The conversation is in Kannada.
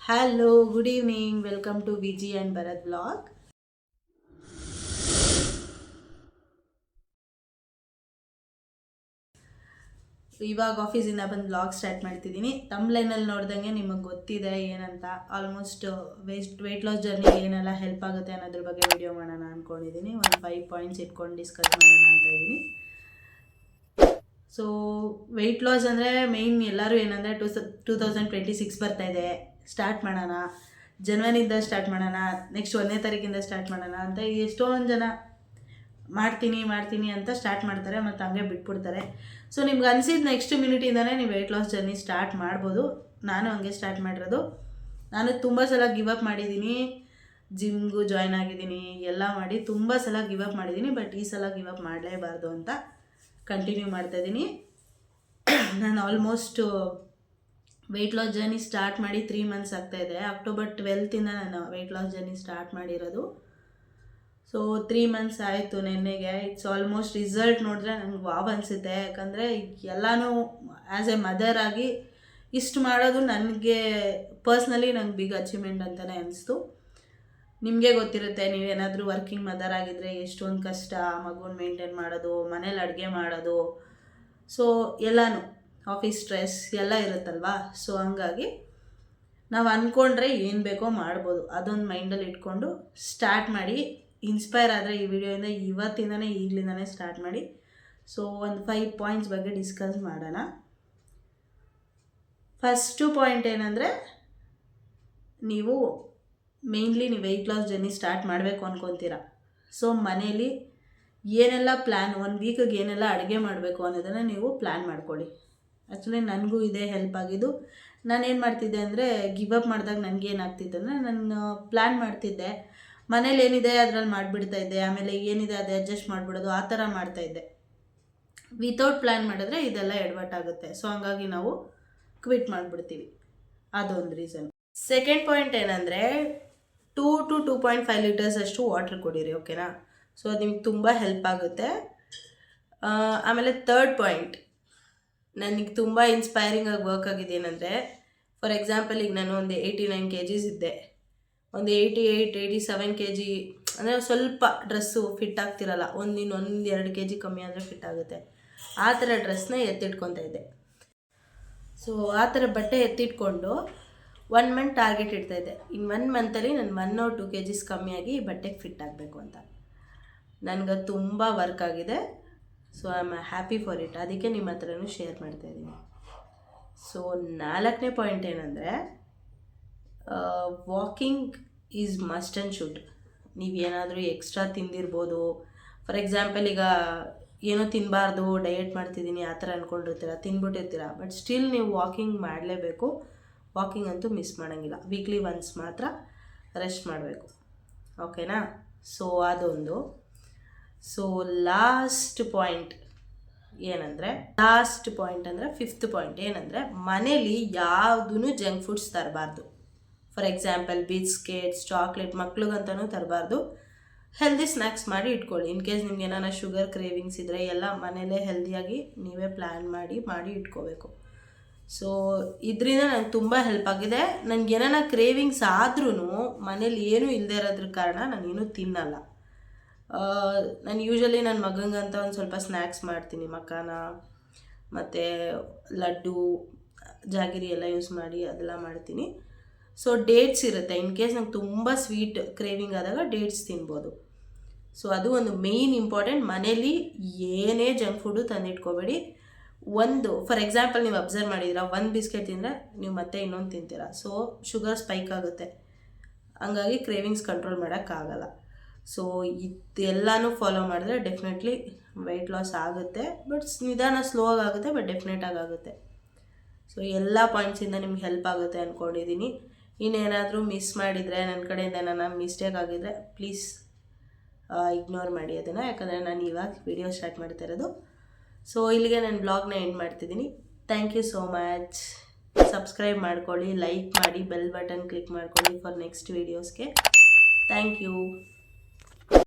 Hello, good evening. Welcome to Viji and Bharath blog. ಇವಾಗ ಆಫೀಸಿಂದ ಬಂದು ಬ್ಲಾಗ್ ಸ್ಟಾರ್ಟ್ ಮಾಡ್ತಿದ್ದೀನಿ. ತಮ್ಲೈನಲ್ಲಿ ನೋಡ್ದಂಗೆ ನಿಮಗೆ ಗೊತ್ತಿದೆ ಏನಂತ. ಆಲ್ಮೋಸ್ಟ್ ವೆಯ್ಟ್ ಲಾಸ್ ಜರ್ನಿ ಏನೆಲ್ಲ ಹೆಲ್ಪ್ ಆಗುತ್ತೆ ಅನ್ನೋದ್ರ ಬಗ್ಗೆ ವಿಡಿಯೋ ಮಾಡೋಣ ಅಂದ್ಕೊಂಡಿದ್ದೀನಿ. ಒಂದು 5 ಪಾಯಿಂಟ್ಸ್ ಇಟ್ಕೊಂಡು ಡಿಸ್ಕಸ್ ಮಾಡೋಣ ಅಂತ ಇದ್ದೀನಿ. ಸೊ ವೆಯ್ಟ್ ಲಾಸ್ ಅಂದರೆ ಮೇಯ್ನ್ ಎಲ್ಲರೂ ಏನಂದರೆ 2026 ಬರ್ತಾಯಿದೆ, ಸ್ಟಾರ್ಟ್ ಮಾಡೋಣ, ಜನವರಿಯಿಂದ ಸ್ಟಾರ್ಟ್ ಮಾಡೋಣ, ನೆಕ್ಸ್ಟ್ 1ನೇ ತಾರೀಕಿಂದ ಸ್ಟಾರ್ಟ್ ಮಾಡೋಣ ಅಂತ ಎಷ್ಟೊಂದು ಜನ ಮಾಡ್ತೀನಿ ಅಂತ ಸ್ಟಾರ್ಟ್ ಮಾಡ್ತಾರೆ ಮತ್ತು ಹಂಗೆ ಬಿಟ್ಬಿಡ್ತಾರೆ. ಸೊ ನಿಮ್ಗೆ ಅನಿಸಿದ ನೆಕ್ಸ್ಟ್ ಮಿನಿಟಿಂದನೇ ನೀವು ವೆಯ್ಟ್ ಲಾಸ್ ಜರ್ನಿ ಸ್ಟಾರ್ಟ್ ಮಾಡ್ಬೋದು. ನಾನು ಹಂಗೆ ಸ್ಟಾರ್ಟ್ ಮಾಡಿರೋದು. ನಾನು ತುಂಬ ಸಲ ಗಿವ್ ಅಪ್ ಮಾಡಿದ್ದೀನಿ, ಜಿಮ್ಗೂ ಜಾಯ್ನ್ ಆಗಿದ್ದೀನಿ, ಎಲ್ಲ ಮಾಡಿ ತುಂಬ ಸಲ ಗಿವ್ ಅಪ್ ಮಾಡಿದ್ದೀನಿ. ಬಟ್ ಈ ಸಲ ಗಿವ್ ಅಪ್ ಮಾಡಲೇಬಾರ್ದು ಅಂತ ಕಂಟಿನ್ಯೂ ಮಾಡ್ತಾಯಿದ್ದೀನಿ. ನಾನು almost weight loss journey start ಮಾಡಿ 3 ಮಂತ್ಸ್ ಆಗ್ತಾಯಿದೆ. ಅಕ್ಟೋಬರ್ 12 ನಾನು ವೆಯ್ಟ್ ಲಾಸ್ ಜರ್ನಿ ಸ್ಟಾರ್ಟ್ ಮಾಡಿರೋದು. ಸೊ 3 ಮಂತ್ಸ್ ಆಯಿತು ನೆನ್ನೆಗೆ. ಇಟ್ಸ್ ಆಲ್ಮೋಸ್ಟ್ ರಿಸಲ್ಟ್ ನೋಡಿದ್ರೆ ನನಗೆ ವಾವ್ ಅನಿಸುತ್ತೆ. ಯಾಕಂದರೆ ಎಲ್ಲನೂ ಆ್ಯಸ್ ಎ ಮದರ್ ಆಗಿ ಇಷ್ಟು ಮಾಡೋದು ನನಗೆ ಪರ್ಸ್ನಲಿ ನಂಗೆ ಬಿಗ್ ಅಚೀವ್ಮೆಂಟ್ ಅಂತಲೇ ಅನಿಸ್ತು. ನಿಮಗೆ ಗೊತ್ತಿರುತ್ತೆ, ನೀವೇನಾದರೂ ವರ್ಕಿಂಗ್ ಮದರ್ ಆಗಿದ್ದರೆ ಎಷ್ಟೊಂದು ಕಷ್ಟ ಮಗುನ ಮೇಂಟೈನ್ ಮಾಡೋದು, ಮನೇಲಿ ಅಡುಗೆ ಮಾಡೋದು, ಸೊ ಎಲ್ಲನೂ ಆಫೀಸ್ ಸ್ಟ್ರೆಸ್ ಎಲ್ಲ ಇರುತ್ತಲ್ವಾ. ಸೊ ಹಂಗಾಗಿ ನಾವು ಅಂದ್ಕೊಂಡ್ರೆ ಏನು ಬೇಕೋ ಮಾಡ್ಬೋದು. ಅದೊಂದು ಮೈಂಡಲ್ಲಿ ಇಟ್ಕೊಂಡು ಸ್ಟಾರ್ಟ್ ಮಾಡಿ. ಇನ್ಸ್ಪೈರ್ ಆದರೆ ಈ ವಿಡಿಯೋಯಿಂದ ಇವತ್ತಿಂದನೇ ಈಗಲಿಂದನೇ ಸ್ಟಾರ್ಟ್ ಮಾಡಿ. ಸೊ ಒಂದು 5 ಪಾಯಿಂಟ್ಸ್ ಬಗ್ಗೆ ಡಿಸ್ಕಸ್ ಮಾಡೋಣ. ಫಸ್ಟು ಪಾಯಿಂಟ್ ಏನಂದರೆ, ನೀವು ಮೇಯ್ನ್ಲಿ ನೀವು ವೆಯ್ಟ್ ಲಾಸ್ ಜರ್ನಿ ಸ್ಟಾರ್ಟ್ ಮಾಡಬೇಕು ಅಂದ್ಕೊತೀರ. ಸೊ ಮನೇಲಿ ಏನೆಲ್ಲ ಪ್ಲ್ಯಾನ್, 1 ವೀಕಿಗೆ ಏನೆಲ್ಲ ಅಡುಗೆ ಮಾಡಬೇಕು ಅನ್ನೋದನ್ನು ನೀವು ಪ್ಲ್ಯಾನ್ ಮಾಡ್ಕೊಳ್ಳಿ. ಆ್ಯಕ್ಚುಲಿ ನನಗೂ ಇದೇ ಹೆಲ್ಪ್ ಆಗಿದ್ದು. ನಾನೇನು ಮಾಡ್ತಿದ್ದೆ ಅಂದರೆ, ಗಿವ್ ಅಪ್ ಮಾಡಿದಾಗ ನನಗೇನಾಗ್ತಿತ್ತು ಅಂದರೆ, ನಾನು ಪ್ಲ್ಯಾನ್ ಮಾಡ್ತಿದ್ದೆ, ಮನೇಲಿ ಏನಿದೆ ಅದರಲ್ಲಿ ಮಾಡಿಬಿಡ್ತಾಯಿದ್ದೆ, ಆಮೇಲೆ ಏನಿದೆ ಅದೇ ಅಡ್ಜಸ್ಟ್ ಮಾಡಿಬಿಡೋದು, ಆ ಥರ ಮಾಡ್ತಾಯಿದ್ದೆ. ವಿತೌಟ್ ಪ್ಲ್ಯಾನ್ ಮಾಡಿದ್ರೆ ಇದೆಲ್ಲ ಎಡವಟ್ಟಾಗುತ್ತೆ. ಸೊ ಹಂಗಾಗಿ ನಾವು ಕ್ವಿಟ್ ಮಾಡಿಬಿಡ್ತೀವಿ. ಅದೊಂದು ರೀಸನ್. ಸೆಕೆಂಡ್ ಪಾಯಿಂಟ್ ಏನಂದರೆ, 2 to 2.5 ಲೀಟರ್ಸ್ ಅಷ್ಟು ವಾಟ್ರ್ ಕುಡೀರಿ, ಓಕೆನಾ? ಸೊ ಅದು ನಿಮ್ಗೆ ತುಂಬ ಹೆಲ್ಪ್ ಆಗುತ್ತೆ. ಆಮೇಲೆ ಥರ್ಡ್ ಪಾಯಿಂಟ್ ನನಗೆ ತುಂಬ ಇನ್ಸ್ಪೈರಿಂಗ್ ಆಗಿ ವರ್ಕ್ ಆಗಿದೆ ಏನಂದರೆ, ಫಾರ್ ಎಕ್ಸಾಂಪಲ್ ಈಗ ನಾನು ಒಂದು 89 kgs ಇದ್ದೆ, ಒಂದು 88-87 kg ಅಂದರೆ ಸ್ವಲ್ಪ ಡ್ರೆಸ್ಸು ಫಿಟ್ ಆಗ್ತಿರಲ್ಲ, ಒಂದು 2 kg ಕಮ್ಮಿ ಆದರೆ ಫಿಟ್ ಆಗುತ್ತೆ. ಆ ಥರ ಡ್ರೆಸ್ನ ಎತ್ತಿಟ್ಕೊತಾ ಇದ್ದೆ. ಸೊ ಆ ಥರ ಬಟ್ಟೆ ಎತ್ತಿಟ್ಕೊಂಡು 1 ಮಂತ್ ಟಾರ್ಗೆಟ್ ಇಡ್ತಾಯಿದ್ದೆ. ಇನ್ನು 1 ಮಂತಲ್ಲಿ ನಾನು 1 or 2 kgs ಕಮ್ಮಿಯಾಗಿ ಈ ಬಟ್ಟೆಗೆ ಫಿಟ್ ಆಗಬೇಕು ಅಂತ. ನನಗೆ ತುಂಬ ವರ್ಕ್ ಆಗಿದೆ. So I am happy for it. ಅದಕ್ಕೆ ನಿಮ್ಮ ಹತ್ರನೂ ಶೇರ್ ಮಾಡ್ತಾಯಿದ್ದೀನಿ. ಸೊ 4ನೇ ಪಾಯಿಂಟ್ ಏನಂದರೆ, walking is must and should. ನೀವೇನಾದರೂ ಎಕ್ಸ್ಟ್ರಾ ತಿಂದಿರ್ಬೋದು. ಫಾರ್ ಎಕ್ಸಾಂಪಲ್ ಈಗ ಏನೋ ತಿನ್ನಬಾರ್ದು, ಡಯಟ್ ಮಾಡ್ತಿದ್ದೀನಿ ಆ ಥರ ಅಂದ್ಕೊಂಡಿರ್ತೀರ, ತಿನ್ಬಿಟ್ಟಿರ್ತೀರ. ಬಟ್ ಸ್ಟಿಲ್ ನೀವು ವಾಕಿಂಗ್ ಮಾಡಲೇಬೇಕು. ವಾಕಿಂಗ್ ಅಂತೂ ಮಿಸ್ ಮಾಡೋಂಗಿಲ್ಲ. ವೀಕ್ಲಿ ಒನ್ಸ್ ಮಾತ್ರ ರೆಸ್ಟ್ ಮಾಡಬೇಕು, ಓಕೆನಾ? ಸೊ ಅದೊಂದು. ಸೊ ಲಾಸ್ಟ್ ಪಾಯಿಂಟ್ ಅಂದರೆ 5th ಪಾಯಿಂಟ್ ಏನಂದರೆ, ಮನೇಲಿ ಯಾವುದೂ ಜಂಕ್ ಫುಡ್ಸ್ ತರಬಾರ್ದು. ಫಾರ್ ಎಕ್ಸಾಂಪಲ್ ಬಿಸ್ಕೆಟ್ಸ್, ಚಾಕ್ಲೇಟ್ ಮಕ್ಳಿಗಂತನೂ ತರಬಾರ್ದು. ಹೆಲ್ದಿ ಸ್ನ್ಯಾಕ್ಸ್ ಮಾಡಿ ಇಟ್ಕೊಳ್ಳಿ. ಇನ್ ಕೇಸ್ ನಿಮ್ಗೆ ಏನಾರ ಶುಗರ್ ಕ್ರೇವಿಂಗ್ಸ್ ಇದ್ದರೆ ಎಲ್ಲ ಮನೇಲೇ ಹೆಲ್ದಿಯಾಗಿ ನೀವೇ ಪ್ಲ್ಯಾನ್ ಮಾಡಿ ಇಟ್ಕೋಬೇಕು. ಸೊ ಇದರಿಂದ ನಂಗೆ ತುಂಬ ಹೆಲ್ಪ್ ಆಗಿದೆ. ನನಗೆ ಏನಾರ ಕ್ರೇವಿಂಗ್ಸ್ ಆದ್ರೂ ಮನೇಲಿ ಏನೂ ಇಲ್ಲದೆ ಇರೋದ್ರ ಕಾರಣ ನಾನೇನು ತಿನ್ನಲ್ಲ. ನಾನು ಯೂಶ್ವಲಿ ನನ್ನ ಮಗಂಗಂತ ಒಂದು ಸ್ವಲ್ಪ ಸ್ನ್ಯಾಕ್ಸ್ ಮಾಡ್ತೀನಿ. ಮಕಾನ ಮತ್ತು ಲಡ್ಡು, ಜಾಗಿರಿ ಎಲ್ಲ ಯೂಸ್ ಮಾಡಿ ಅದೆಲ್ಲ ಮಾಡ್ತೀನಿ. ಸೊ ಡೇಟ್ಸ್ ಇರುತ್ತೆ. ಇನ್ ಕೇಸ್ ನಂಗೆ ತುಂಬ ಸ್ವೀಟ್ ಕ್ರೇವಿಂಗ್ ಆದಾಗ ಡೇಟ್ಸ್ ತಿನ್ಬೋದು. ಸೊ ಅದು ಒಂದು ಮೇಯ್ನ್ ಇಂಪಾರ್ಟೆಂಟ್. ಮನೇಲಿ ಏನೇ ಜಂಕ್ ಫುಡ್ಡು ತಂದಿಟ್ಕೋಬೇಡಿ. ಫಾರ್ ಎಕ್ಸಾಂಪಲ್ ನೀವು ಅಬ್ಸರ್ವ್ ಮಾಡಿದ್ದೀರಾ, 1 ಬಿಸ್ಕೆಟ್ ತಿಂದರೆ ನೀವು ಮತ್ತೆ ಇನ್ನೊಂದು ತಿಂತೀರಾ. ಸೊ ಶುಗರ್ ಸ್ಪೈಕ್ ಆಗುತ್ತೆ. ಹಂಗಾಗಿ ಕ್ರೇವಿಂಗ್ಸ್ ಕಂಟ್ರೋಲ್ ಮಾಡೋಕ್ಕಾಗಲ್ಲ. ಸೊ ಇದೆಲ್ಲನೂ ಫಾಲೋ ಮಾಡಿದ್ರೆ ಡೆಫಿನೆಟ್ಲಿ ವೆಯ್ಟ್ ಲಾಸ್ ಆಗುತ್ತೆ. ಬಟ್ ನಿಧಾನ ಸ್ಲೋ ಆಗುತ್ತೆ, ಬಟ್ ಡೆಫಿನೆಟಾಗಿ ಆಗುತ್ತೆ. ಸೊ ಎಲ್ಲ ಪಾಯಿಂಟ್ಸಿಂದ ನಿಮ್ಗೆ ಹೆಲ್ಪ್ ಆಗುತ್ತೆ ಅಂದ್ಕೊಂಡಿದ್ದೀನಿ. ಇನ್ನೇನಾದರೂ ಮಿಸ್ ಮಾಡಿದರೆ, ನನ್ನ ಕಡೆಯಿಂದ ಏನಾರ ಮಿಸ್ಟೇಕ್ ಆಗಿದ್ದರೆ ಪ್ಲೀಸ್ ಇಗ್ನೋರ್ ಮಾಡಿ ಅದನ್ನು. ಯಾಕಂದರೆ ನಾನು ಇವಾಗ ವಿಡಿಯೋ ಸ್ಟಾರ್ಟ್ ಮಾಡ್ತಾ ಇರೋದು. ಸೊ ಇಲ್ಲಿಗೆ ನಾನು ಬ್ಲಾಗ್ನ ಎಂಡ್ ಮಾಡ್ತಿದ್ದೀನಿ. Thank you so much. Subscribe ಮಾಡ್ಕೊಳ್ಳಿ, ಲೈಕ್ ಮಾಡಿ, ಬೆಲ್ ಬಟನ್ ಕ್ಲಿಕ್ ಮಾಡ್ಕೊಳ್ಳಿ ಫಾರ್ ನೆಕ್ಸ್ಟ್ ವೀಡಿಯೋಸ್ಗೆ. Thank you.